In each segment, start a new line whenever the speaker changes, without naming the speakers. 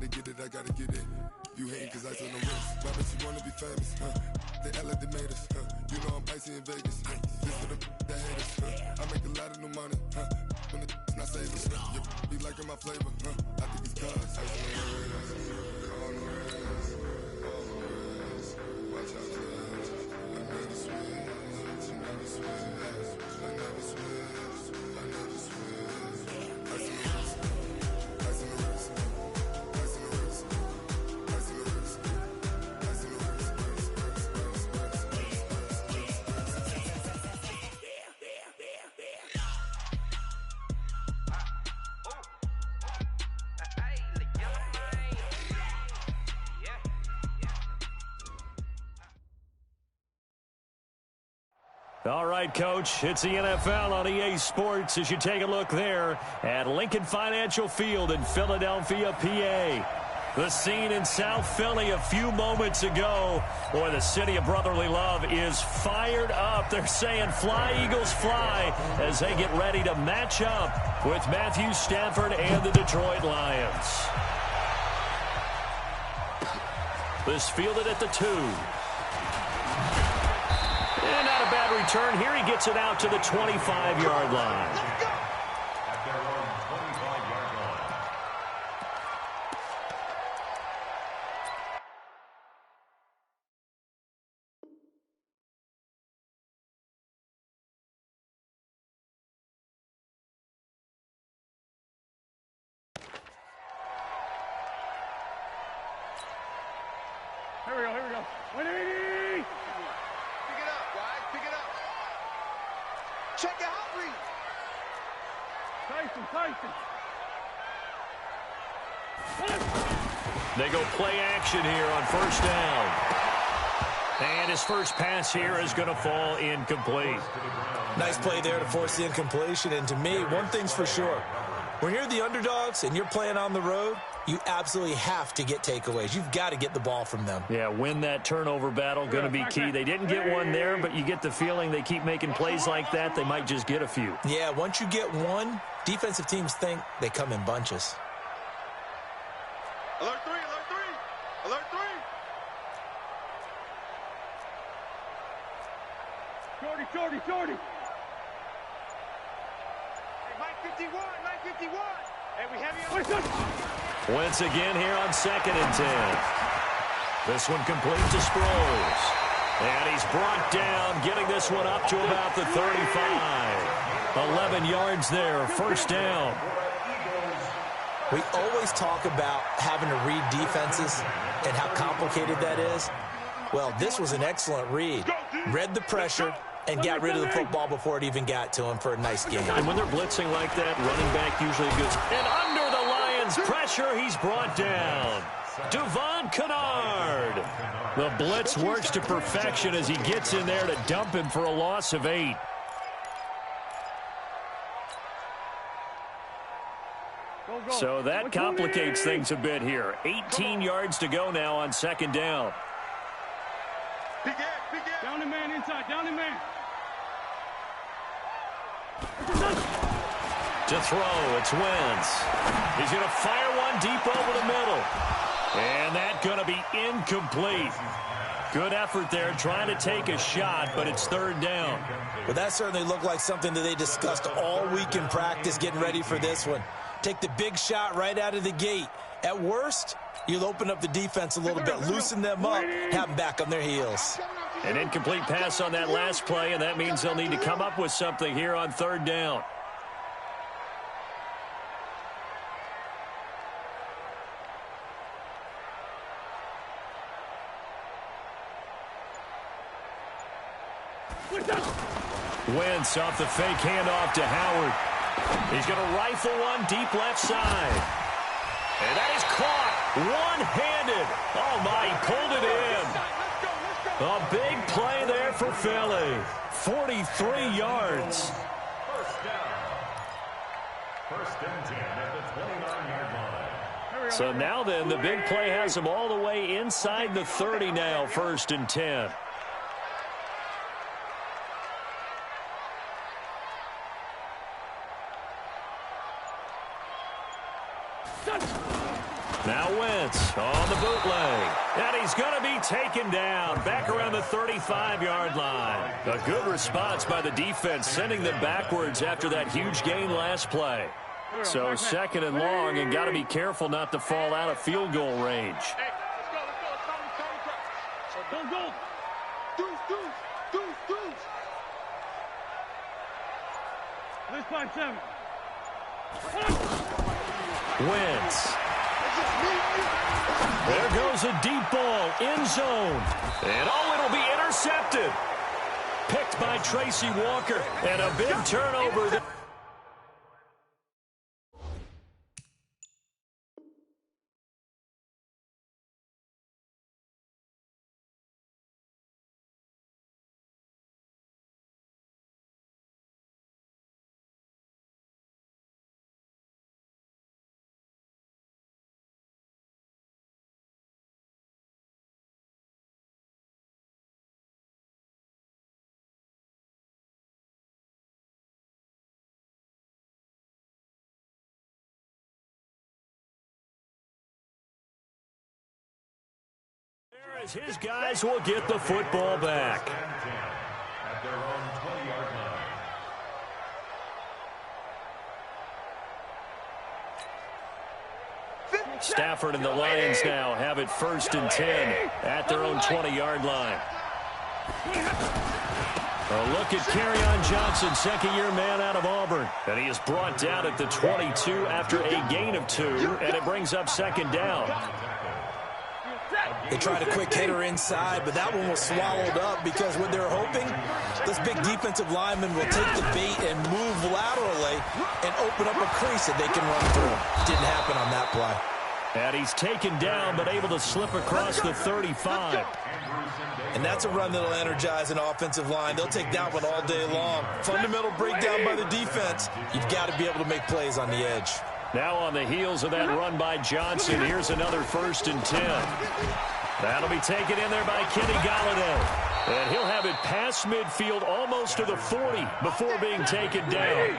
to get it, I gotta get it. You hating cause ice on the wrist. Why bet you wanna be famous, They act like they made us, You know I'm icy in Vegas, This for the that hate us, I make a lot of new money, When the not saving, Be liking my flavor, I think it's cause ice on the wrist, on the wrist, on the wrist. Watch out, cuz I never switch, I never switch, I never switch, I never switch. Ice on the wrist, ice on the wrist, ice on the wrist, ice on the wrist, ice on the wrist,
All right, Coach, it's the NFL on EA Sports as you take a look there at Lincoln Financial Field in Philadelphia, PA. The scene in South Philly a few moments ago. Boy, the city of brotherly love is fired up. They're saying fly, Eagles, fly as they get ready to match up with Matthew Stafford and the Detroit Lions. This fielded at the 2. And not a bad return here. He gets it out to the 25-yard line.
At their own 25-yard line.
Here we go, here we go. 180!
Pick it up, guys. Pick it up. Check out, read.
Tyson.
They go play action here on first down. And his first pass here is going to fall incomplete.
Nice play there to force the incompletion. And to me, one thing's for sure. When you're the underdogs and you're playing on the road, you absolutely have to get takeaways. You've got to get the ball from them.
Yeah, win that turnover battle, going to be key. They didn't get one there, but you get the feeling they keep making plays like that, they might just get a few.
Yeah, once you get one, defensive teams think they come in bunches.
Alert 3, alert 3. Alert 3.
Jordy.
Hey, Mike 51. Hey, we have you.
Once again here on 2nd and 10. This one complete to Sproles. And he's brought down, getting this one up to about the 35. 11 yards there, first down.
We always talk about having to read defenses and how complicated that is. Well, this was an excellent read. Read the pressure and got rid of the football before it even got to him for a nice game.
And when they're blitzing like that, running back usually goes. And under the Lions' pressure, he's brought down. Devon Kennard. The blitz works to perfection as he gets in there to dump him for a loss of 8. So that complicates things a bit here. 18 yards to go now on 2nd down.
Begin.
Down the man inside, down the man.
To throw, it's Wentz. He's going to fire one deep over the middle. And that's going to be incomplete. Good effort there trying to take a shot, but it's 3rd down.
Well, that certainly looked like something that they discussed all week in practice getting ready for this one. Take the big shot right out of the gate. At worst, you'll open up the defense a little bit, loosen them up, have them back on their heels.
An incomplete pass on that last play, and that means they'll need to come up with something here on 3rd down. Wentz off the fake handoff to Howard. He's going to rifle one deep left side. And that is caught one-handed. Oh, my, he pulled it in. A big play there for Philly. 43 yards.
First down. 1st and 10 at the 29-yard line.
So now then, the big play has him all the way inside the 30 now, 1st and 10. Now Wentz on the bootleg. And he's going to be taken down back around the 35-yard line. A good response by the defense, sending them backwards after that huge gain last play. So 2nd and long, and got to be careful not to fall out of field goal range.
Hey, let's go. Go. Deuce. Let's 5-7.
Wentz. There goes a deep ball, end zone. And it'll be intercepted. Picked by Tracy Walker. And a big turnover. As his guys will get the football back.
At their own 20-yard line.
Stafford and the Lions now have it 1st and 10 at their own 20-yard line. A look at Kerryon Johnson, second-year man out of Auburn. And he is brought down at the 22 after a gain of 2, and it brings up 2nd down.
They tried a quick hitter inside, but that one was swallowed up because what they're hoping, this big defensive lineman will take the bait and move laterally and open up a crease that they can run through. Didn't happen on that play.
And he's taken down, but able to slip across the 35.
And that's a run that'll energize an offensive line. They'll take that one all day long. Fundamental breakdown by the defense. You've got to be able to make plays on the edge.
Now on the heels of that run by Johnson, here's another 1st and 10. That'll be taken in there by Kenny Golladay. And he'll have it past midfield almost to the 40 before being taken down.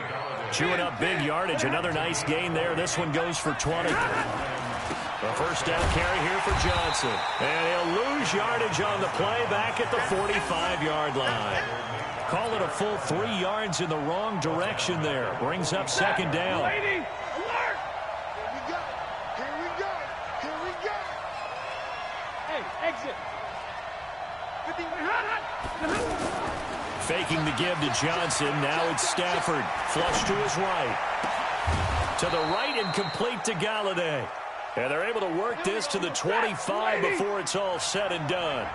Chewing up big yardage. Another nice gain there. This one goes for 20. A 1st down carry here for Johnson. And he'll lose yardage on the play back at the 45-yard line. Call it a full 3 yards in the wrong direction there. Brings up 2nd down. Faking the give to Johnson. Now it's Stafford. Flush to his right. To the right and complete to Golladay. And they're able to work this to the 25 before it's all said and done.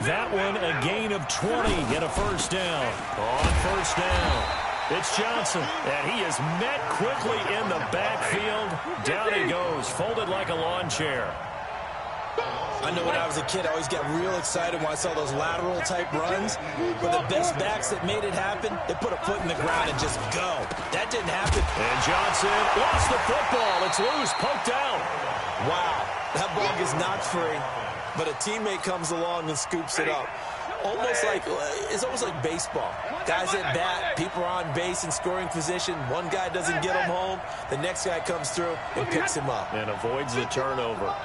That one a gain of 20 and a 1st down. On 1st down, it's Johnson. And he is met quickly in the backfield. Down he goes, folded like a lawn chair.
I know when I was a kid, I always got real excited when I saw those lateral-type runs. But the best backs that made it happen, they put a foot in the ground and just go. That didn't happen.
And Johnson lost the football. It's loose, poked out.
Wow, that ball gets knocked free, but a teammate comes along and scoops it up. It's almost like baseball. Guys at bat, people are on base in scoring position. One guy doesn't get him home. The next guy comes through and picks him up.
And avoids the turnover.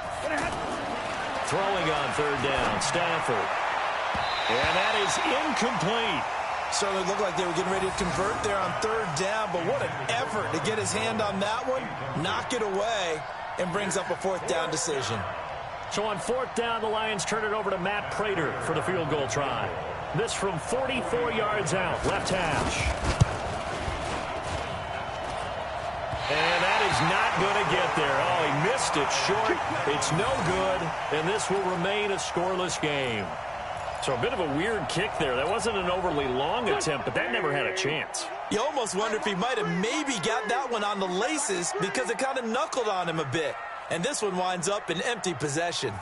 Throwing on 3rd down, Stafford. And that is incomplete.
Certainly looked like they were getting ready to convert there on 3rd down, but what an effort to get his hand on that one, knock it away, and brings up a 4th down decision.
So on 4th down, the Lions turn it over to Matt Prater for the field goal try. This from 44 yards out, left hash. And that is not going to get there. Oh, he missed it short. It's no good, and this will remain a scoreless game. So a bit of a weird kick there. That wasn't an overly long attempt, but that never had a chance.
You almost wonder if he might have maybe got that one on the laces because it kind of knuckled on him a bit. And this one winds up in empty possession.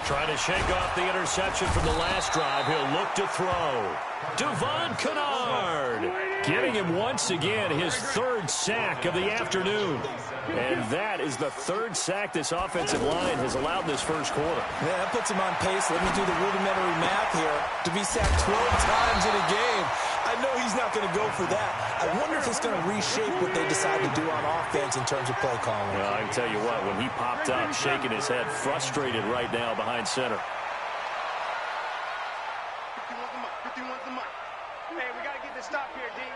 Trying to shake off the interception from the last drive. He'll look to throw. Devon Kennard getting him once again his 3rd sack of the afternoon. And that is the 3rd sack this offensive line has allowed in this 1st quarter.
Yeah, that puts him on pace. Let me do the rudimentary math here. To be sacked 12 times in a game. I know he's not going to go for that. I wonder if it's going to reshape what they decide to do on offense in terms of play calling.
Well, I can tell you what, when he popped up, shaking his head, frustrated right now behind center.
51's the mark. Hey, we got to get this stop here, D.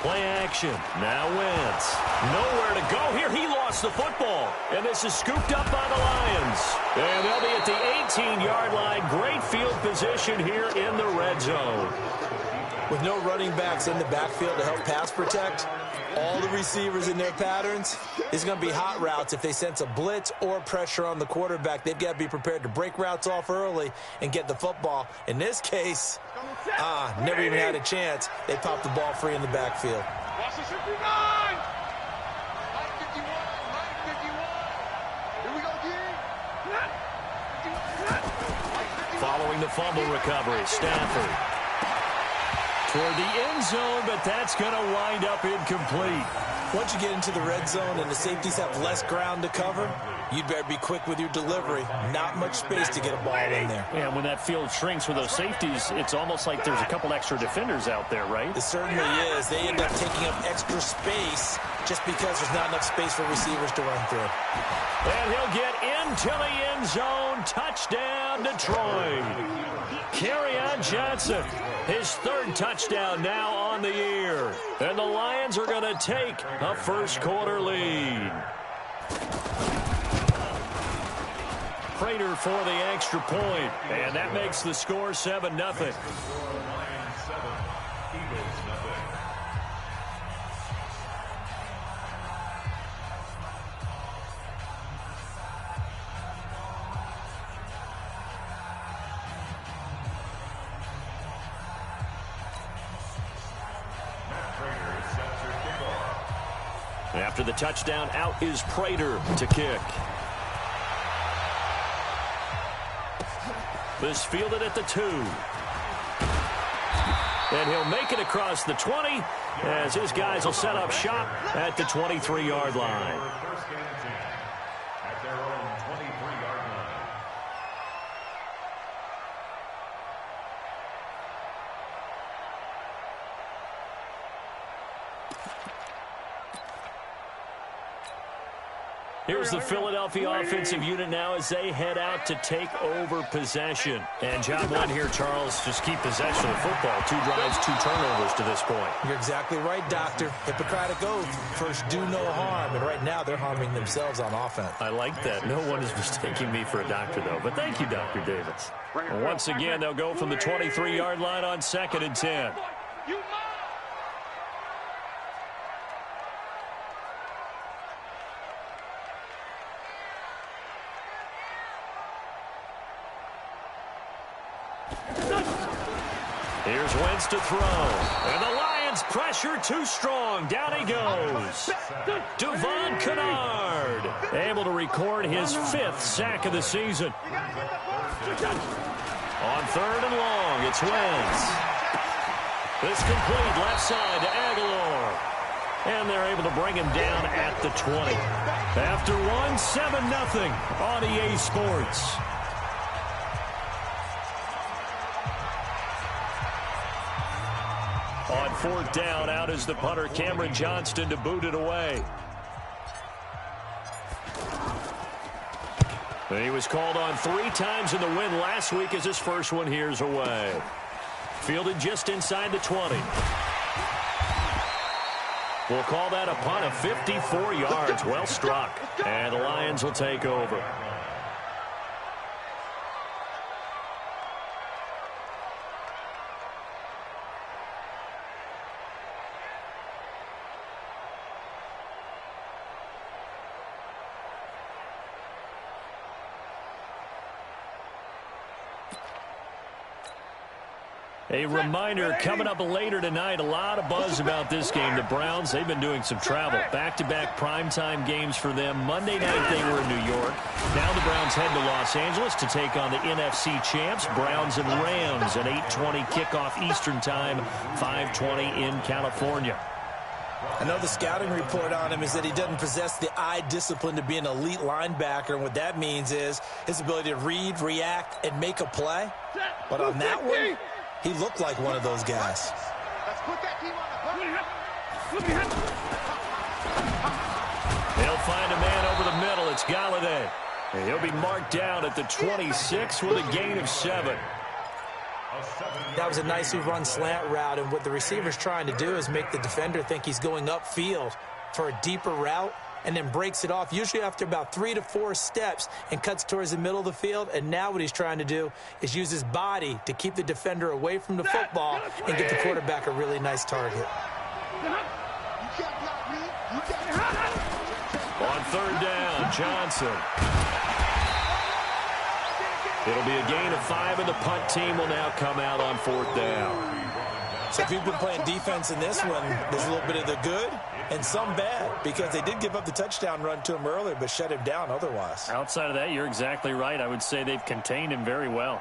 Play action. Now Wentz. Nowhere to go here. He lost the football. And this is scooped up by the Lions. And they'll be at the 18-yard line. Great field position here in the red zone.
With no running backs in the backfield to help pass protect, all the receivers in their patterns, it's going to be hot routes. If they sense a blitz or pressure on the quarterback, they've got to be prepared to break routes off early and get the football. In this case, never even had a chance. They popped the ball free in the backfield.
Boston 59! Mike 51, Mike 51. Here we go, D.
Following the fumble recovery, Stafford. Toward the end zone, but that's going to wind up incomplete.
Once you get into the red zone and the safeties have less ground to cover, you'd better be quick with your delivery. Not much space to get a ball in there.
Yeah, when that field shrinks with those safeties, it's almost like there's a couple extra defenders out there, right?
It certainly is. They end up taking up extra space just because there's not enough space for receivers to run through.
And he'll get into the end zone. Touchdown, Detroit. Kerryon Johnson, his third touchdown now on the year. And the Lions are going to take a first-quarter lead. Prater for the extra point, and that makes the score 7-0.
Lions 7, Eagles 0.
After the touchdown, out is Prater to kick. This fielded at the 2. And he'll make it across the 20 as his guys will set up shop at the 23-yard line.
First and 10 at their own 23-yard line.
Here's the Philadelphia offensive unit now as they head out to take over possession. And job one here, Charles, just keep possession of the football. 2 drives, 2 turnovers to this point.
You're exactly right, Doctor. Hippocratic oath. First, do no harm. And right now, they're harming themselves on offense.
I like that. No one is mistaking me for a doctor, though. But thank you, Dr. Davis. And once again, they'll go from the 23-yard line on 2nd and 10. Here's Wentz to throw. And the Lions pressure too strong. Down he goes. Devon Kennard able to record his 5th sack of the season. On 3rd and long, it's Wentz. This complete left side to Aguilar. And they're able to bring him down at the 20. After one, 7-0 on EA Sports. On 4th down, out is the punter, Cameron Johnston, to boot it away. And he was called on 3 times in the win last week as his first one here's away. Fielded just inside the 20. We'll call that a punt of 54 yards. Well struck. And the Lions will take over. A reminder, coming up later tonight, a lot of buzz about this game. The Browns, they've been doing some travel. Back-to-back primetime games for them. Monday night they were in New York. Now the Browns head to Los Angeles to take on the NFC champs, Browns and Rams, an 8:20 kickoff Eastern time, 5:20 in California.
I know the scouting report on him is that he doesn't possess the eye discipline to be an elite linebacker, and what that means is his ability to read, react, and make a play. But on that one, he looked like one of those guys.
Let's put that team on the hook.
They'll find a man over the middle. It's Galladay. And he'll be marked down at the 26 with a gain of 7.
That was a nicely run slant route, and what the receiver's trying to do is make the defender think he's going upfield for a deeper route and then breaks it off, usually after about 3 to 4 steps, and cuts towards the middle of the field. And now what he's trying to do is use his body to keep the defender away from the football and get the quarterback a really nice target.
On third down, Johnson. It'll be a gain of 5, and the punt team will now come out on 4th down.
So if you've been playing defense in this one, there's a little bit of the good and some bad, because they did give up the touchdown run to him earlier but shut him down otherwise.
Outside of that, you're exactly right. I would say they've contained him very well.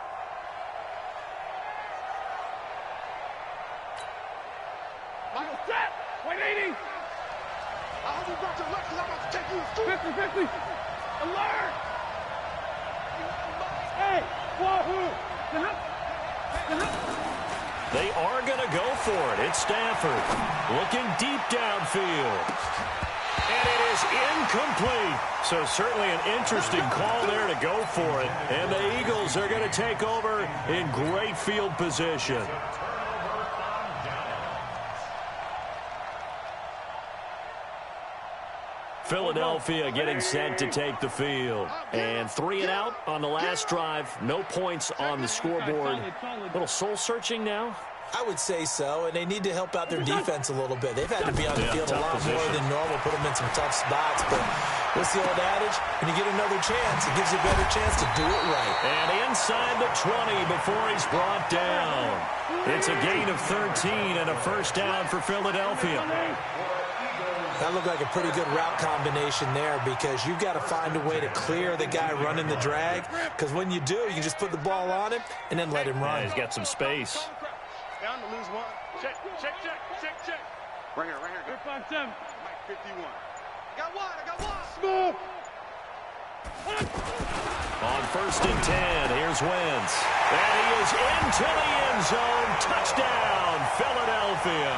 Michael, set! 180!
I hope you brought your legs, 'cause I'm about to take you
50-50! Alert! Hey! Wahoo!
They are going to go for it. It's Stafford looking deep downfield. And it is incomplete. So certainly an interesting call there to go for it. And the Eagles are going to take over in great field position. Philadelphia getting set to take the field. And 3 and out on the last drive. No points on the scoreboard. A little soul-searching now.
I would say so, and they need to help out their defense a little bit. They've had to be on the field a lot more than normal, put them in some tough spots. But what's the old adage? When you get another chance, it gives you a better chance to do it right.
And inside the 20 before he's brought down. It's a gain of 13 and a first down for Philadelphia.
That looked like a pretty good route combination there, because you've got to find a way to clear the guy running the drag, because when you do, you can just put the ball on him and then let him run.
Yeah, he's got some space.
Down to lose 1. Check.
Right here.
Good 5-7.
Mike 51. I got one.
Smooth!
On 1st and 10, here's Wentz. And he is into the end zone. Touchdown, Philadelphia.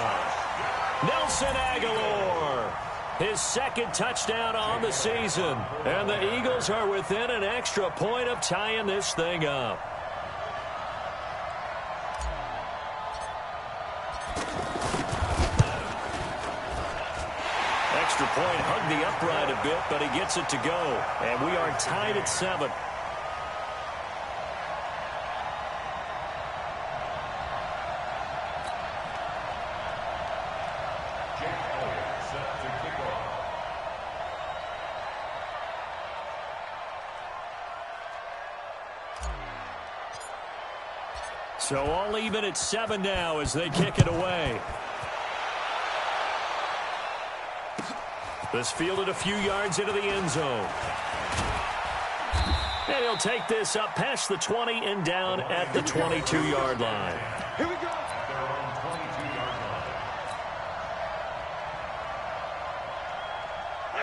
Nelson Aguilar, his 2nd touchdown on the season. And the Eagles are within an extra point of tying this thing up. Extra point hugged the upright a bit, but he gets it to go. And we are tied at 7. So all even at 7 now as they kick it away. This fielded a few yards into the end zone. And he'll take this up past the 20 and down at the 22-yard line.
Here we go.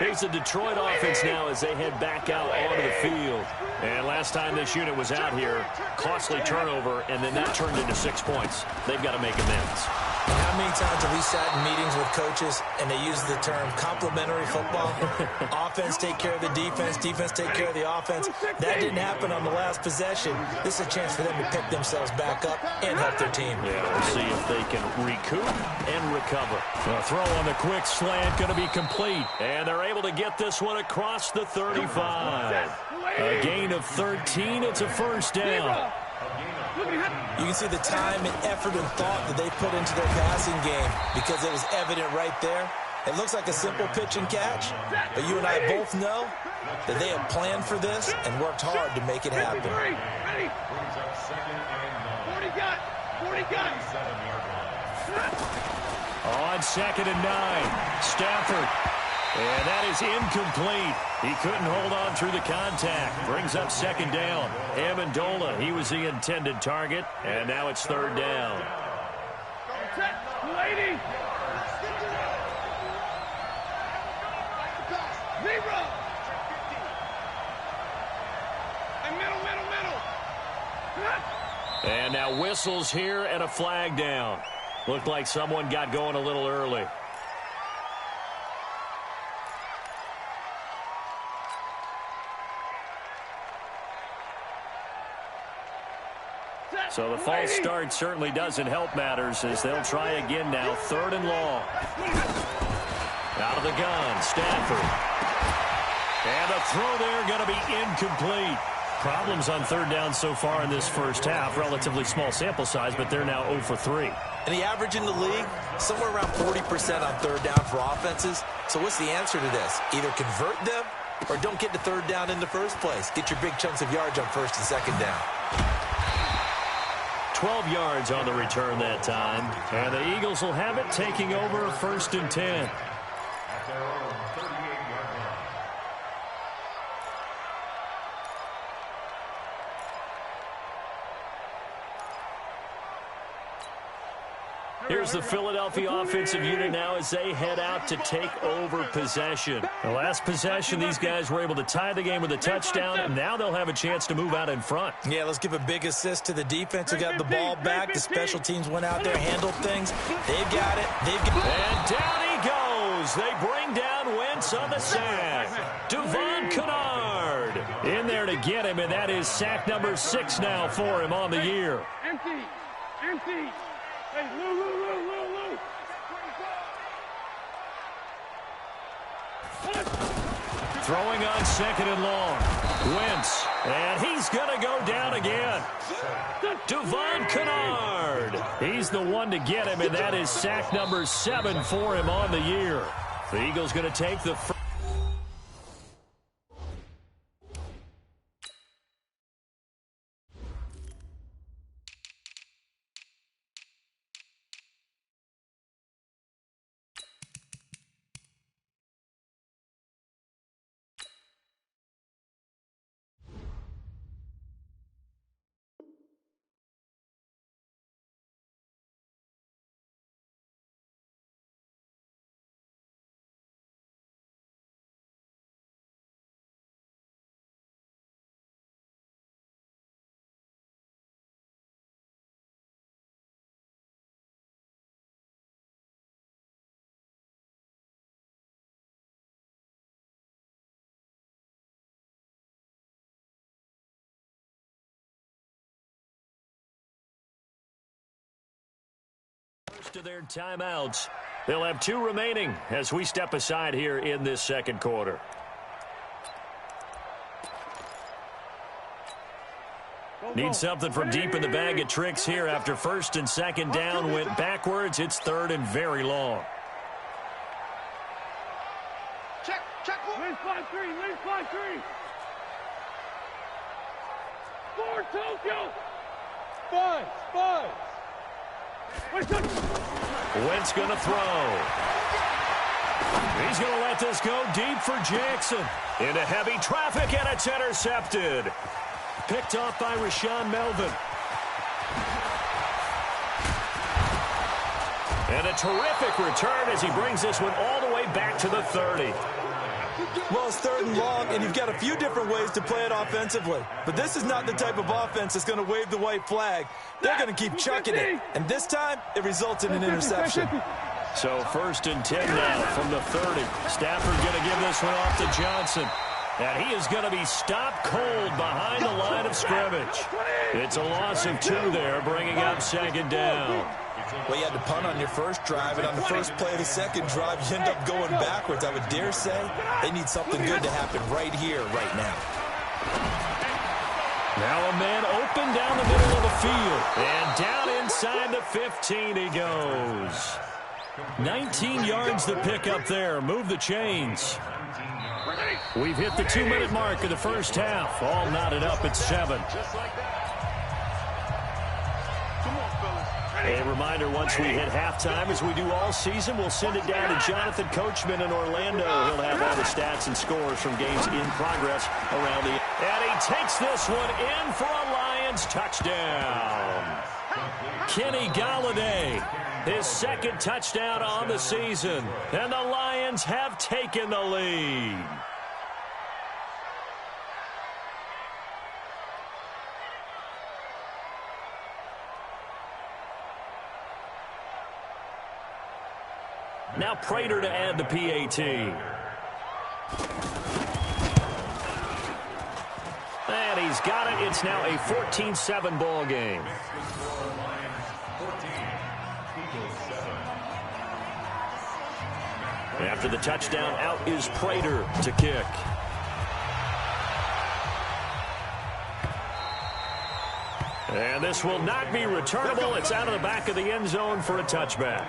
Here's the Detroit offense now as they head back out onto the field. And last time this unit was out here, costly turnover, and then that turned into 6 points. They've got to make amends.
How many times have we sat in meetings with coaches and they use the term complementary football? Offense take care of the defense, defense take care of the offense. That didn't happen on the last possession. This is a chance for them to pick themselves back up and help their team.
Yeah, we'll see if they can recoup and recover. The throw on the quick slant going to be complete. And they're able to get this one across the 35. A gain of 13. It's a first down.
You can see the time and effort and thought that they put into their passing game, because it was evident right there. It looks like a simple pitch and catch, but you and I both know that they have planned for this and worked hard to make it happen.
On 2nd and 9, Stafford. And that is incomplete. He couldn't hold on through the contact. Brings up 2nd down. Amendola, he was the intended target. And now it's 3rd down.
Zero. And middle.
And now whistles here and a flag down. Looked like someone got going a little early. So the false start certainly doesn't help matters as they'll try again now. 3rd and long. Out of the gun, Stafford. And the throw there going to be incomplete. Problems on 3rd down so far in this first half. Relatively small sample size, but they're now 0 for 3.
And the average in the league, somewhere around 40% on 3rd down for offenses. So what's the answer to this? Either convert them or don't get to 3rd down in the first place. Get your big chunks of yards on 1st and 2nd down.
12 yards on the return that time. And the Eagles will have it, taking over 1st and 10.
At their own 38-yard line.
Here's the Philadelphia offensive unit now as they head out to take over possession. The last possession, these guys were able to tie the game with a touchdown, and now they'll have a chance to move out in front.
Yeah, let's give a big assist to the defense who got the ball back. The special teams went out there, handled things. They've got it.
And down he goes. They bring down Wentz on the sack. Devon Kennard in there to get him, and that is sack number 6 now for him on the year.
Empty. Hey, Lou.
Throwing on 2nd and long. Wentz. And he's going to go down again. Devon Kennard. He's the one to get him, and that is sack number 7 for him on the year. The Eagles going to take the first. To their timeouts. They'll have 2 remaining as we step aside here in this second quarter. Need something from deep in the bag of tricks here after 1st and 2nd down went backwards. It's 3rd and very long.
Check. Lead 5-3. Score, Tokyo. Five.
Wentz going to throw. He's going to let this go deep for Jackson. Into heavy traffic, and it's intercepted. Picked off by Rashaan Melvin. And a terrific return as he brings this one all the way back to the 30.
Well, it's 3rd and long, and you've got a few different ways to play it offensively. But this is not the type of offense that's going to wave the white flag. They're going to keep chucking it. And this time, it results in an interception.
So 1st and 10 now from the 30. Stafford going to give this one off to Johnson. And he is going to be stopped cold behind the line of scrimmage. It's a loss of 2 there, bringing up 2nd down.
Well, you had to punt on your first drive, and on the first play of the second drive, you end up going backwards. I would dare say they need something good to happen right here, right now.
Now a man open down the middle of the field. And down inside the 15 he goes. 19 yards to pick up there. Move the chains. We've hit the 2-minute mark of the first half. All knotted up at 7. A reminder, once we hit halftime, as we do all season, we'll send it down to Jonathan Coachman in Orlando. He'll have all the stats and scores from games in progress around the... And he takes this one in for a Lions touchdown. Kenny Golladay, his 2nd touchdown on the season. And the Lions have taken the lead. Now Prater to add the PAT. And he's got it. It's now a 14-7 ball game. After the touchdown, out is Prater to kick. And this will not be returnable. It's out of the back of the end zone for a touchback.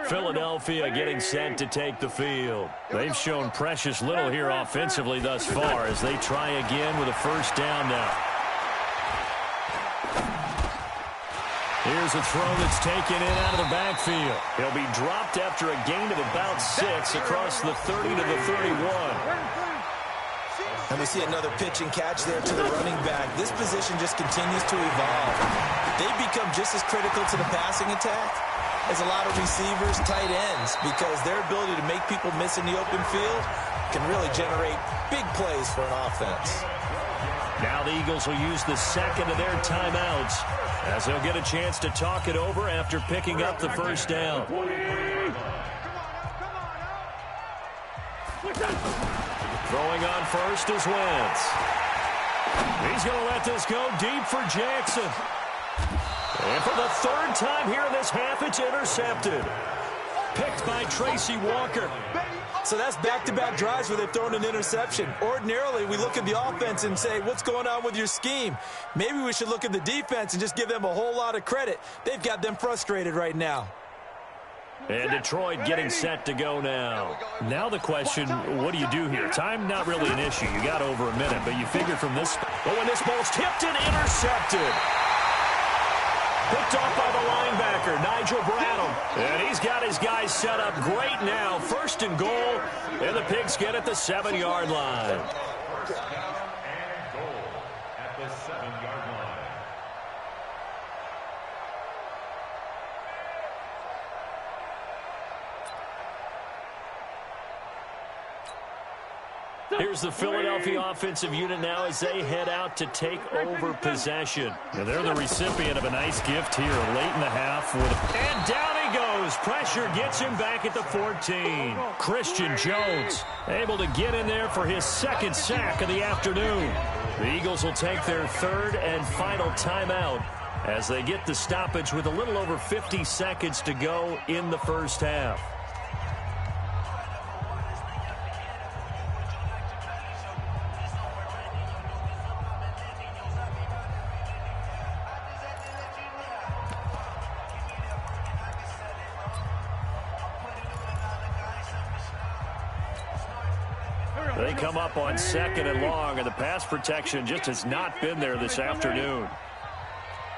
Philadelphia getting set to take the field. They've shown precious little here offensively thus far as they try again with a first down now. Here's a throw that's taken in out of the backfield. He'll be dropped after a gain of about 6 across the 30 to the 31.
And we see another pitch and catch there to the running back. This position just continues to evolve. They've become just as critical to the passing attack as a lot of receivers, tight ends, because their ability to make people miss in the open field can really generate big plays for an offense.
Now the Eagles will use the second of their timeouts as they'll get a chance to talk it over after picking up the first down. Throwing on first is Wentz. He's going to let this go deep for Jackson. And for the third time here in this half, it's intercepted. Picked by Tracy Walker.
So that's back-to-back drives where they've thrown an interception. Ordinarily, we look at the offense and say, what's going on with your scheme? Maybe we should look at the defense and just give them a whole lot of credit. They've got them frustrated right now.
And Detroit getting set to go now. Now the question, what do you do here? Time not really an issue. You got over a minute, but you figure from this. Oh, and this ball's tipped and intercepted. Picked off by the linebacker, Nigel Bradham. And he's got his guys set up great now. First and goal, and the Pigs get at the 7-yard line.
First down and goal at the 7-yard line.
Here's the Philadelphia offensive unit now as they head out to take over possession. And they're the recipient of a nice gift here late in the half. And down he goes. Pressure gets him back at the 14. Christian Jones able to get in there for his second sack of the afternoon. The Eagles will take their third and final timeout as they get the stoppage with a little over 50 seconds to go in the first half. They come up on second and long, and the pass protection just has not been there this afternoon.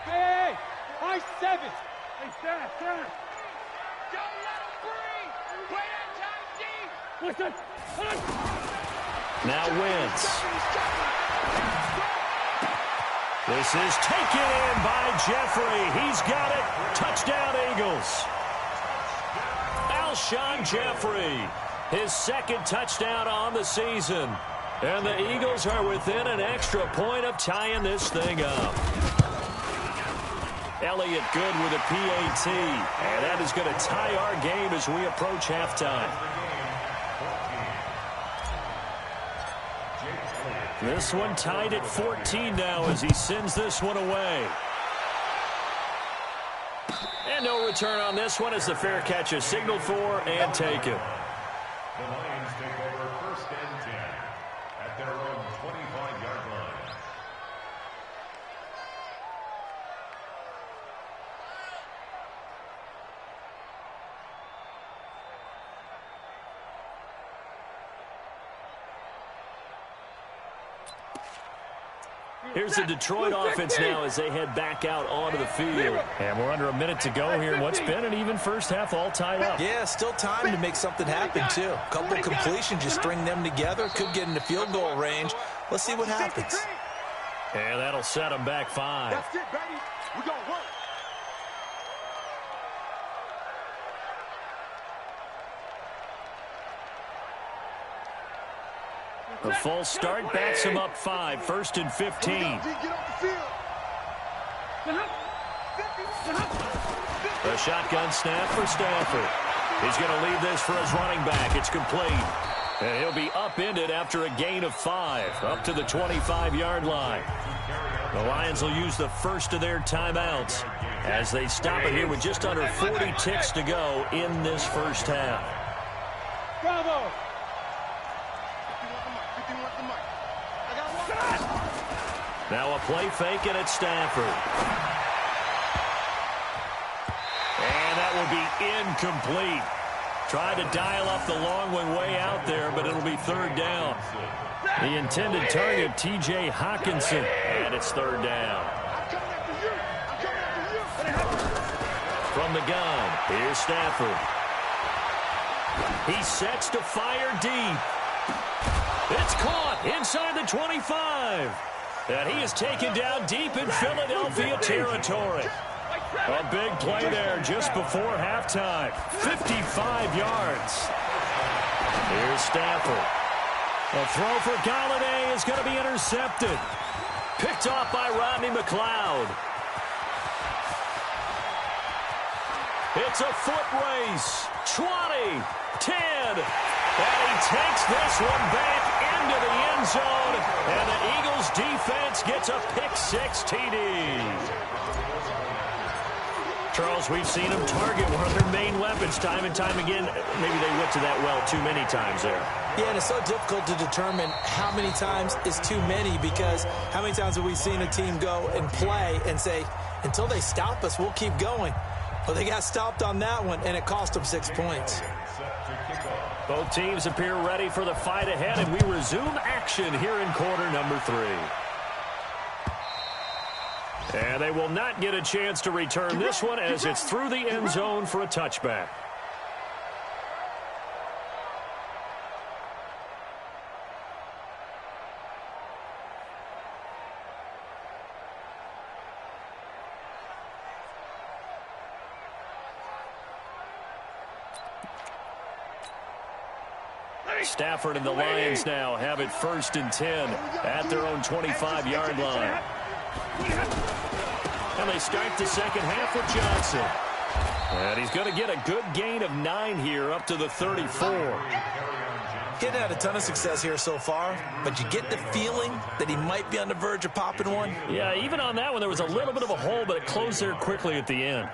Hey, high 7. Hey, Sarah.
Don't let him free. Play that time deep.
Listen.
Now Wentz. This is taken in by Jeffrey. He's got it. Touchdown, Eagles. Alshon Jeffrey. His second touchdown on the season. And the Eagles are within an extra point of tying this thing up. Elliott good with a PAT. And that is going to tie our game as we approach halftime. This one tied at 14 now as he sends this one away. And no return on this one as the fair catch is signaled for and taken.
The Lions take over first and 10 at their own 25-yard line.
Here's the Detroit offense now as they head back out onto the field. And we're under a minute to go here. What's been an even first half all tied up.
Yeah, still time to make something happen, too. A couple completions, you string them together, could get into field goal range. Let's see what happens.
And that'll set them back 5.
That's it, baby. We're going to work.
The full start backs him up 5, 1st and 15.
Get off the field.
A shotgun snap for Stafford. He's going to leave this for his running back. It's complete. And he'll be upended after a gain of 5, up to the 25-yard line. The Lions will use the first of their timeouts as they stop it here with just under 40 ticks to go in this first half.
Bravo!
Now a play fake, and it's Stafford. And that will be incomplete. Tried to dial up the long one way out there, but it'll be 3rd down. The intended target, T.J. Hawkinson, and it's 3rd down. From the gun, here's Stafford. He sets to fire deep. It's caught inside the 25. And he is taken down deep in Philadelphia territory. A big play there just before halftime. 55 yards. Here's Stafford. A throw for Galladay is going to be intercepted. Picked off by Rodney McLeod. It's a foot race. 20, 10. And he takes this one back into the end zone. And the Eagles defense gets a pick-6 TD. Charles, we've seen them target one of their main weapons time and time again. Maybe they went to that well too many times there.
Yeah, and it's so difficult to determine how many times is too many, because how many times have we seen a team go and play and say, until they stop us, we'll keep going. Well, they got stopped on that one, and it cost them 6 points.
Both teams appear ready for the fight ahead, and we resume action here in quarter number 3. And they will not get a chance to return this one as it's through the end zone for a touchback. Stafford and the Lions now have it 1st and 10 at their own 25-yard line. And they start the second half with Johnson. And he's going to get a good gain of 9 here up to the 34.
He hadn't had a ton of success here so far, but you get the feeling that he might be on the verge of popping one.
Yeah, even on that one, there was a little bit of a hole, but it closed there quickly at the end.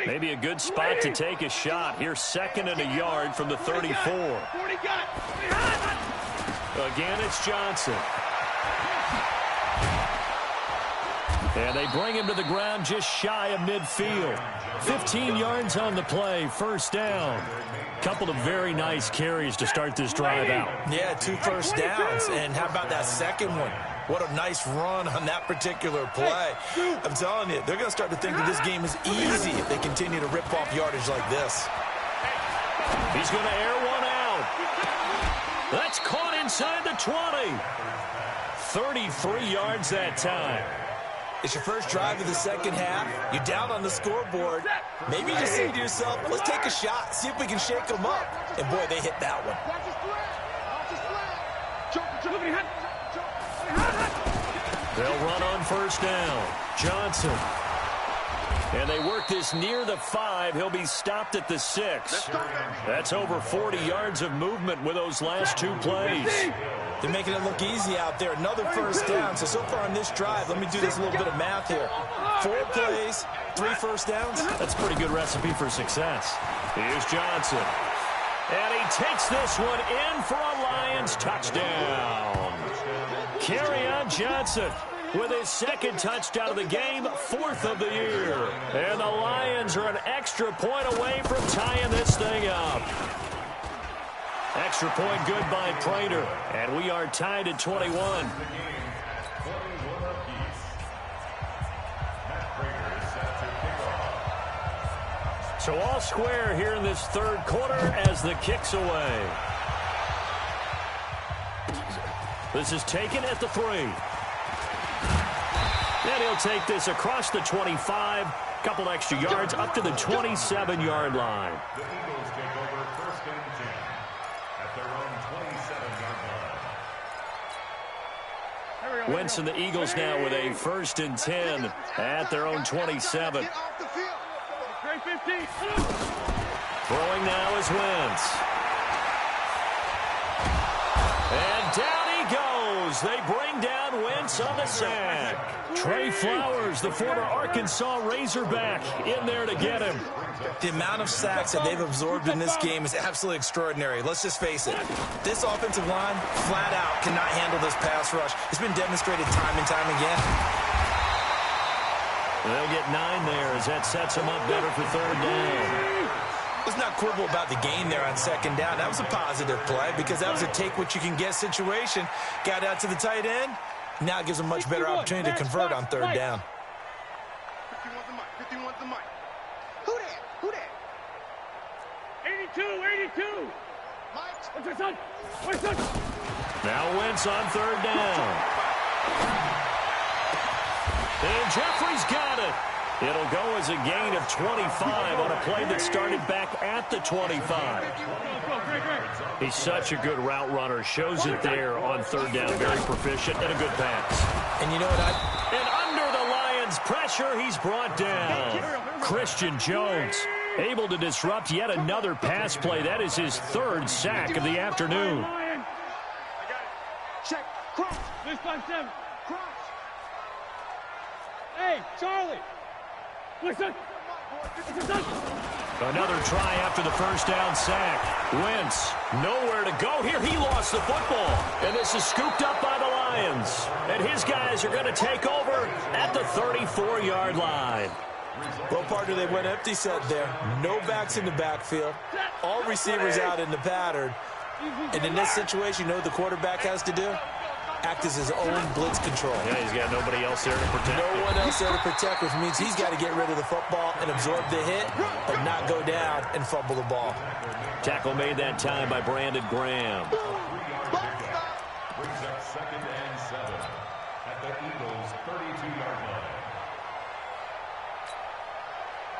Maybe a good spot to take a shot. Here's 2nd and a yard from the 34. Again, it's Johnson. And they bring him to the ground just shy of midfield. 15 yards on the play, 1st down. Couple of very nice carries to start this drive out.
Yeah, 2 first downs. And how about that second one? What a nice run on that particular play. I'm telling you, they're going to start to think that this game is easy if they continue to rip off yardage like this.
He's going to air one out. That's caught inside the 20. 33 yards that time.
It's your first drive of the second half. You're down on the scoreboard. Maybe you just say to yourself, let's take a shot, see if we can shake them up. And, boy, they hit that one.
They'll run on 1st down. Johnson. And they work this near the 5. He'll be stopped at the 6. That's over 40 yards of movement with those last 2 plays.
They're making it look easy out there. Another 1st down. So far on this drive, let me do this little bit of math here. 4 plays, 3 1st downs.
That's a pretty good recipe for success. Here's Johnson. And he takes this one in for a Lions touchdown. Kerryon Johnson with his 2nd touchdown of the game, 4th of the year. And the Lions are an extra point away from tying this thing up. Extra point good by Prater. And we are tied at 21. So all square here in this 3rd quarter as the kick's away. This is taken at the 3. And he'll take this across the 25 Couple extra yards up to the 27-yard line.
The Eagles take over 1st and 10 at their own 27-yard line.
Wentz and the Eagles now with a 1st and 10 at their own 27. Throwing now is Wentz. And down he goes. They bring down Wentz on the sack. Trey Flowers, the former Arkansas Razorback, in there to get him.
The amount of sacks that they've absorbed in this game is absolutely extraordinary. Let's just face it. This offensive line, flat out, cannot handle this pass rush. It's been demonstrated time and time again.
They'll get 9 there as that sets them up better for 3rd down.
Let's not quibble about the gain there on 2nd down. That was a positive play because that was a take-what-you-can-get situation. Got out to the tight end. Now it gives them a much better opportunity to convert on 3rd down.
51's the mic. Who that?
82.
Mike.
What's your son? What's your son?
Now Wentz on 3rd down. And Jeffrey's got it. It'll go as a gain of 25 on a play that started back at the 25. He's such a good route runner. Shows it there on 3rd down. Very proficient and a good pass.
And you know what?
And under the Lions' pressure, he's brought down. Christian Jones able to disrupt yet another pass play. That is his 3rd sack of the afternoon.
I got it. Check. Cross.
This time, 7.
Cross.
Hey, Charlie. Listen.
Another try after the 1st down sack. Wentz, nowhere to go here. He lost the football. And this is scooped up by the Lions. And his guys are going to take over at the 34-yard line.
Well, partner, they went empty set there. No backs in the backfield. All receivers out in the pattern. And in this situation, you know what the quarterback has to do? Act as his own blitz control.
Yeah, he's got nobody else there to protect.
No one else there to protect, which means he's got to get rid of the football and absorb the hit, but not go down and fumble the ball.
Tackle made that time by Brandon Graham.
Brings up 2nd and 7 at the Eagles' 32-yard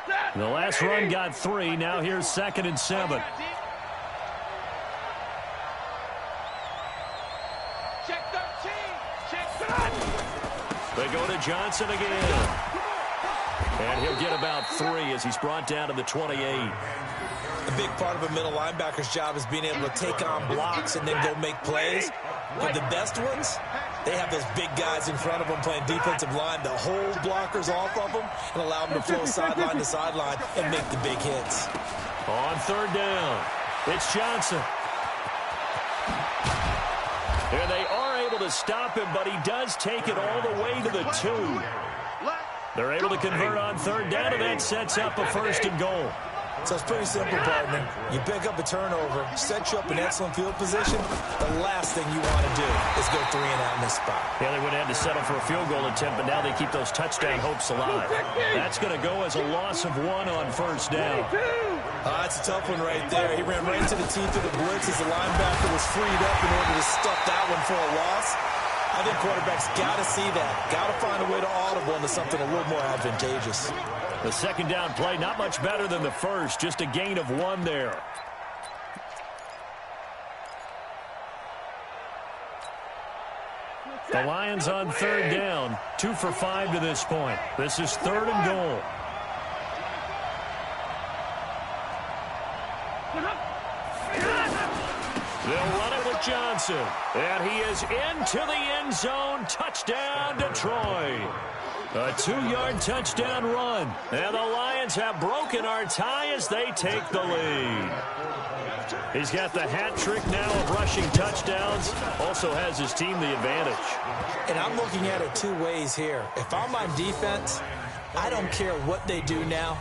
line.
The last run got 3. Now here's 2nd and 7. They go to Johnson again. And he'll get about 3 as he's brought down to the 28.
A big part of a middle linebacker's job is being able to take on blocks and then go make plays. But the best ones, they have those big guys in front of them playing defensive line that hold blockers off of them and allow them to flow sideline to sideline and make the big hits.
On 3rd down, it's Johnson. And they are able to stop him, but he does take it all the way to the 2. They're able to convert on 3rd down, and that sets up a 1st and goal.
So it's pretty simple, partner. You pick up a turnover, set you up in excellent field position. The last thing you want to do is go 3 and out in this spot.
Yeah, they would have had to settle for a field goal attempt, but now they keep those touchdown hopes alive. That's going to go as a loss of 1 on 1st down.
That's a tough one right there. He ran right into the teeth of the blitz as the linebacker was freed up in order to stuff that one for a loss. I think quarterbacks got to see that. Got to find a way to audible into something a little more advantageous.
The 2nd down play, not much better than the 1st. Just a gain of 1 there. The Lions on 3rd down. 2 for 5 to this point. This is 3rd and goal. They'll run it with Johnson. And he is into the end zone. Touchdown, Detroit. A 2-yard touchdown run. And the Lions have broken our tie as they take the lead. He's got the hat trick now of rushing touchdowns. Also has his team the advantage.
And I'm looking at it 2 ways here. If I'm on defense, I don't care what they do now.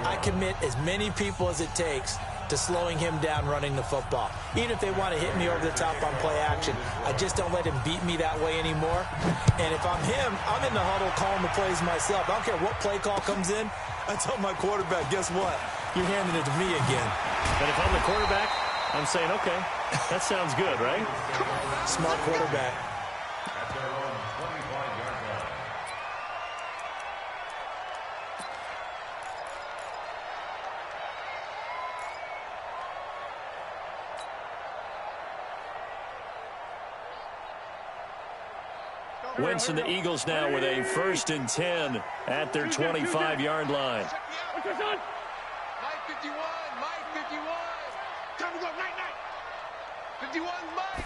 I commit as many people as it takes to slowing him down running the football. Even if they want to hit me over the top on play action, I just don't let him beat me that way anymore. And if I'm him, I'm in the huddle calling the plays myself. I don't care what play call comes in. I tell my quarterback, guess what? You're handing it to me again.
But if I'm the quarterback, I'm saying, okay, that sounds good, right?
Smart quarterback.
At their own 25-yard line.
Wentz and the Eagles now with a 1st and 10 at their 25-yard line.
Mike 51, Mike 51. Time to go, night, night. 51, Mike.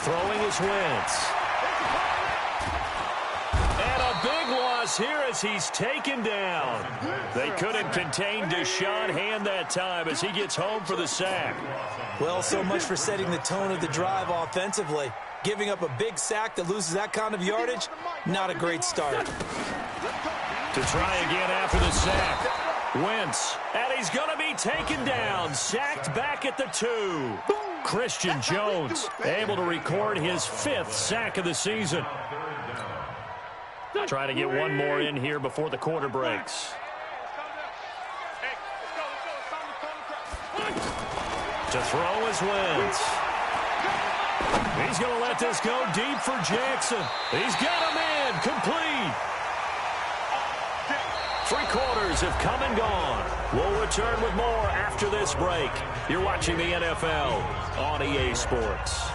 Throwing is Wentz. And a big loss here as he's taken down. They couldn't contain Deshaun Hand that time as he gets home for the sack.
Well, so much for setting the tone of the drive offensively. Giving up a big sack that loses that kind of yardage, not a great start.
To try again after the sack. Wentz, and he's going to be taken down. Sacked back at the 2. Christian Jones able to record his 5th sack of the season. Trying to get one more in here before the quarter breaks. To throw is Wentz. He's going to let this go deep for Jackson. He's got him in. Complete. 3 quarters have come and gone. We'll return with more after this break. You're watching the NFL on EA Sports.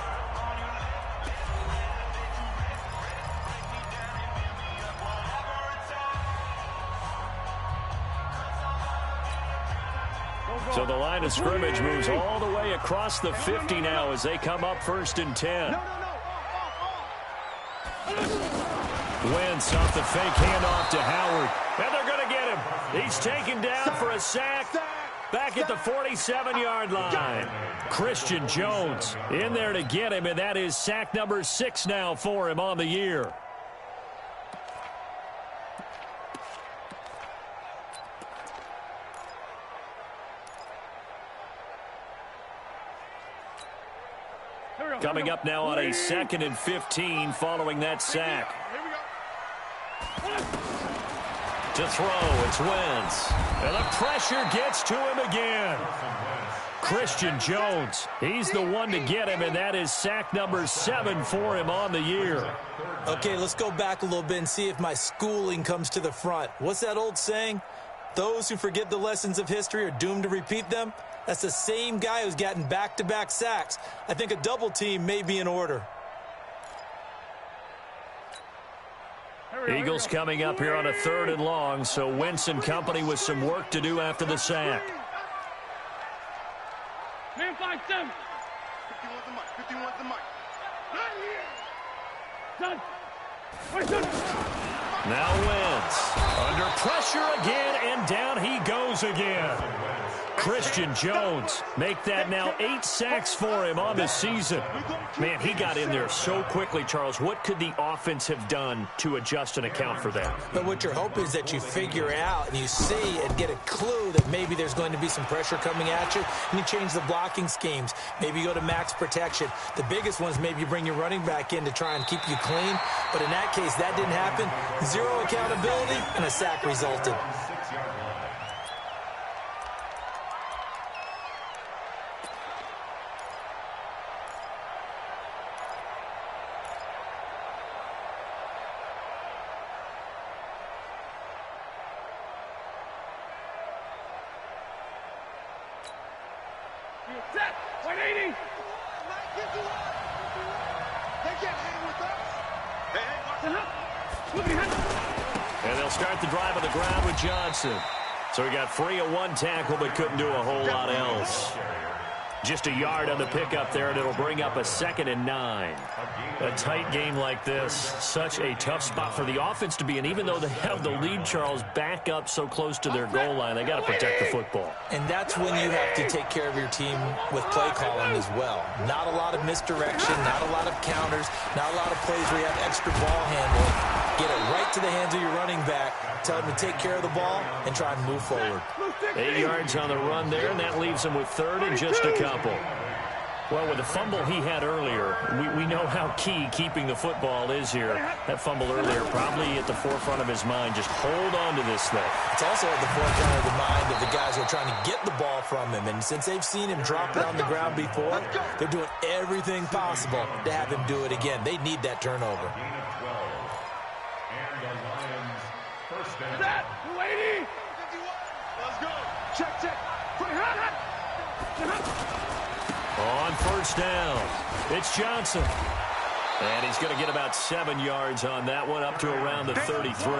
So the line of scrimmage moves all the way across the 50 now as they come up 1st and 10. Wentz off the fake handoff to Howard. And they're going to get him. He's taken down for a sack back at the 47-yard line. Christian Jones in there to get him, and that is sack number 6 now for him on the year. Coming up now on a 2nd and 15 following that sack. To throw, it's Wentz. And the pressure gets to him again. Christian Jones, he's the one to get him, and that is sack number 7 for him on the year.
Okay, let's go back a little bit and see if my schooling comes to the front. What's that old saying? Those who forget the lessons of history are doomed to repeat them. That's the same guy who's gotten back-to-back sacks. I think a double team may be in order.
Eagles coming up here on a 3rd and long, so Wentz and company with some work to do after the sack.
Man, 5-7.
51's the mic. 51's the mic.
Done. Wait, done.
Now Wentz under pressure again, and down he goes again. Christian Jones make that now 8 sacks for him on the season. Man, he got in there so quickly, Charles. What could the offense have done to adjust and account for that?
But what you're hoping is that you figure out and you see and get a clue that maybe there's going to be some pressure coming at you, and you change the blocking schemes. Maybe you go to max protection. The biggest ones, maybe you bring your running back in to try and keep you clean. But in that case, that didn't happen. 0 accountability, and a sack resulted.
Set. 180.
Mike 51. They can't hang with us.
And they'll start the drive on the ground with Johnson. So he got free of 1 tackle but couldn't do a whole lot else. Just a yard on the pickup there, and it'll bring up a 2nd and 9. A tight game like this, such a tough spot for the offense to be in. Even though they have the lead, Charles, back up so close to their goal line, they got to protect the football.
And that's when you have to take care of your team with play calling as well. Not a lot of misdirection, not a lot of counters, not a lot of plays where you have extra ball handling. Get it right to the hands of your running back, tell him to take care of the ball, and try and move forward.
8 yards on the run there, and that leaves him with 3rd and just a couple. Well, with the fumble he had earlier, we know how key keeping the football is here. That fumble earlier probably at the forefront of his mind. Just hold on to this thing.
It's also at the forefront of the mind of the guys who are trying to get the ball from him. And since they've seen him drop it on the ground before, they're doing everything possible to have him do it again. They need that turnover.
Set. 280.
Let's go. Check, check.
On 1st down, it's Johnson. And he's going to get about 7 yards on that one, up to around the 33.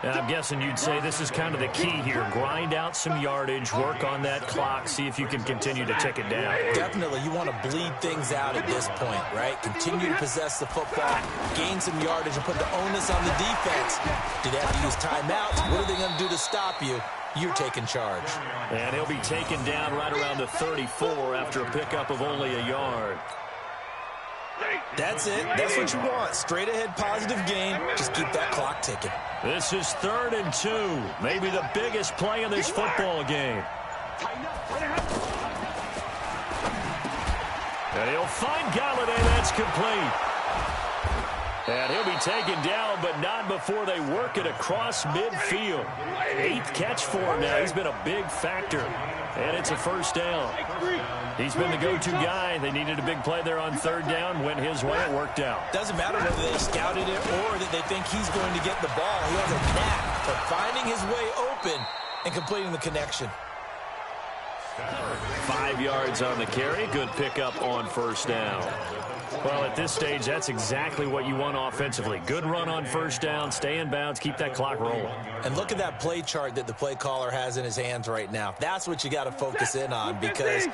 And I'm guessing you'd say this is kind of the key here. Grind out some yardage, work on that clock, see if you can continue to tick it down.
Definitely. You want to bleed things out at this point, right? Continue to possess the football, gain some yardage, and put the onus on the defense. Do they have to use timeouts? What are they going to do to stop you? You're taking charge.
And he'll be taken down right around the 34 after a pickup of only a yard.
That's it. That's what you want. Straight ahead positive gain. Just keep that clock ticking.
This is 3rd and 2. Maybe the biggest play in this football game. And he'll find Galladay. That's complete. And he'll be taken down, but not before they work it across midfield. 8th catch for him now. He's been a big factor. And it's a first down. He's been the go-to guy. They needed a big play there on 3rd down. Went his way. It worked out.
Doesn't matter whether they scouted it or that they think he's going to get the ball. He has a knack for finding his way open and completing the connection.
5 yards on the carry. Good pickup on first down. Well, at this stage, that's exactly what you want offensively. Good run on first down, stay in bounds, keep that clock rolling.
And look at that play chart that the play caller has in his hands right now. That's what you got to focus in on, because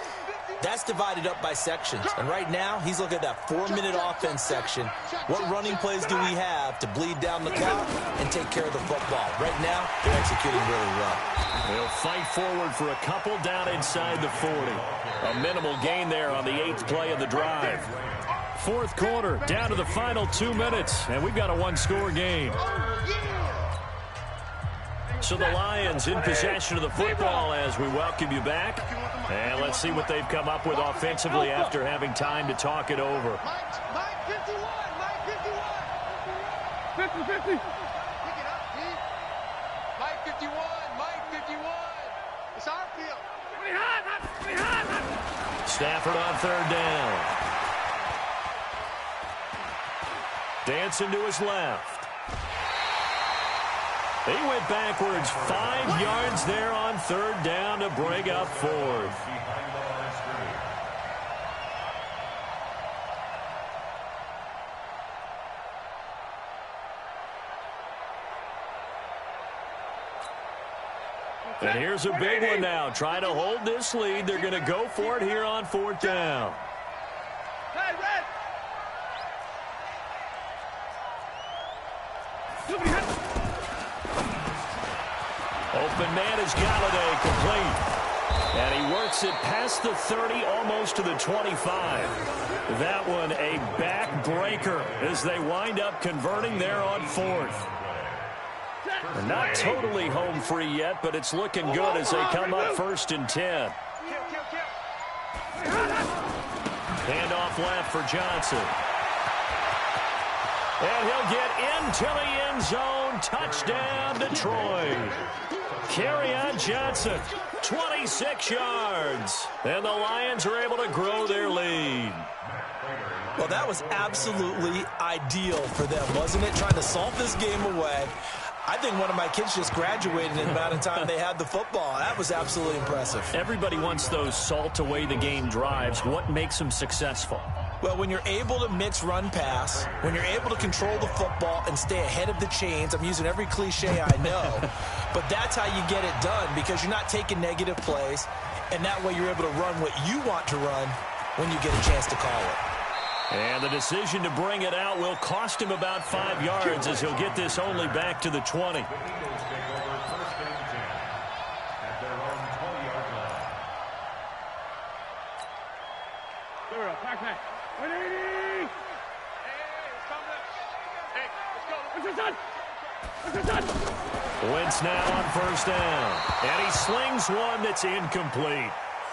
that's divided up by sections. And right now, he's looking at that 4-minute offense section. What running plays do we have to bleed down the clock and take care of the football? Right now, they're executing really well.
They'll fight forward for a couple down inside the 40. A minimal gain there on the 8th play of the drive. 4th quarter, down to the final 2 minutes, and we've got a one-score game. So the Lions in possession of the football as we welcome you back. And let's see what they've come up with offensively after having time to talk it over.
Mike 51, Mike 51.
50.
Pick it up, Pete. Mike 51, Mike 51. It's our field.
Stafford on 3rd down. Dancing to his left. He went backwards 5 yards there on 3rd down to bring up 4th. And here's a big one now. Trying to hold this lead. They're going to go for it here on 4th down. Open man is Galladay, complete. And he works it past the 30, almost to the 25. That one a backbreaker as they wind up converting there on 4th. They're not totally home free yet, but it's looking good as they come up 1st and 10. Handoff left for Johnson. And he'll get into the end zone. Touchdown, Detroit. Kerryon Johnson, 26 yards. And the Lions are able to grow their lead.
Well, that was absolutely ideal for them, wasn't it? Trying to salt this game away. I think one of my kids just graduated in the amount of time they had the football. That was absolutely impressive.
Everybody wants those salt-away-the-game drives. What makes them successful?
Well, when you're able to mix run-pass, when you're able to control the football and stay ahead of the chains, I'm using every cliche I know, but that's how you get it done, because you're not taking negative plays, and that way you're able to run what you want to run when you get a chance to call it.
And the decision to bring it out will cost him about 5 yards as he'll get this only back to the 20. Wentz now on 1st down. And he slings one that's incomplete.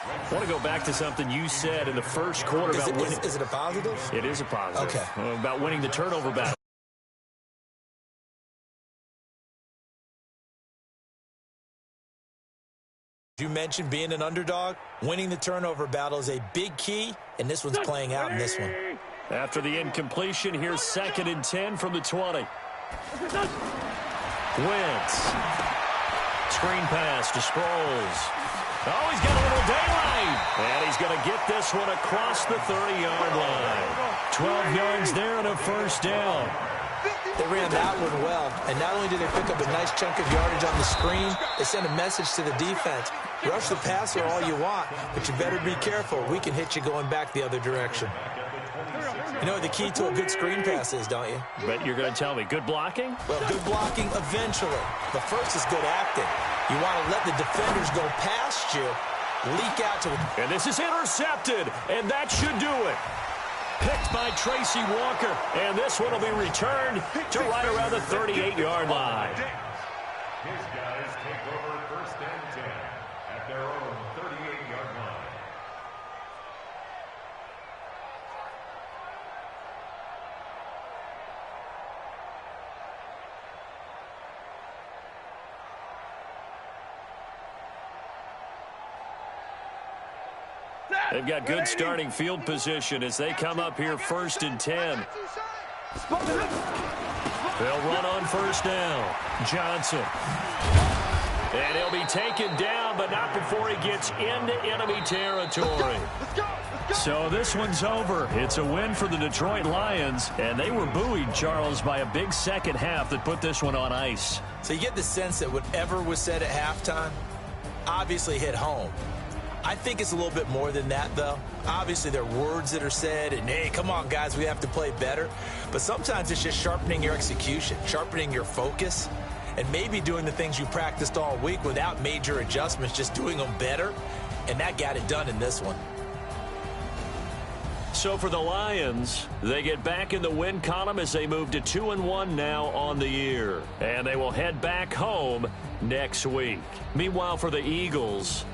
I want to go back to something you said in the first quarter about winning.
Is it a positive?
It is a positive.
Okay.
About winning the turnover battle.
You mentioned being an underdog. Winning the turnover battle is a big key, and this one's playing out in this one.
After the incompletion, here's 2nd and 10 from the 20. Wentz. Screen pass to Sproles. Oh, he's got a little daylight. And he's going to get this one across the 30-yard line. 12 yards there and a first down.
They ran that one well, and not only did they pick up a nice chunk of yardage on the screen, they sent a message to the defense. Rush the passer all you want, but you better be careful. We can hit you going back the other direction. You know what the key to a good screen pass is, don't you?
But you're going to tell me, good blocking?
Well, good blocking eventually. The first is good acting. You want to let the defenders go past you, leak out to the...
And this is intercepted, and that should do it. Picked by Tracy Walker, and this one will be returned to right around the 38-yard line.
His guys take over first and 10 at their own 38-yard line.
They've got good starting field position as they come up here first and 10. They'll run on first down. Johnson. And he'll be taken down, but not before he gets into enemy territory. So this one's over. It's a win for the Detroit Lions, and they were buoyed, Charles, by a big second half that put this one on ice.
So you get the sense that whatever was said at halftime obviously hit home. I think it's a little bit more than that, though. Obviously, there are words that are said, and, hey, come on, guys, we have to play better. But sometimes it's just sharpening your execution, sharpening your focus, and maybe doing the things you practiced all week without major adjustments, just doing them better. And that got it done in this one.
So for the Lions, they get back in the win column as they move to 2-1 now on the year. And they will head back home next week. Meanwhile, for the Eagles,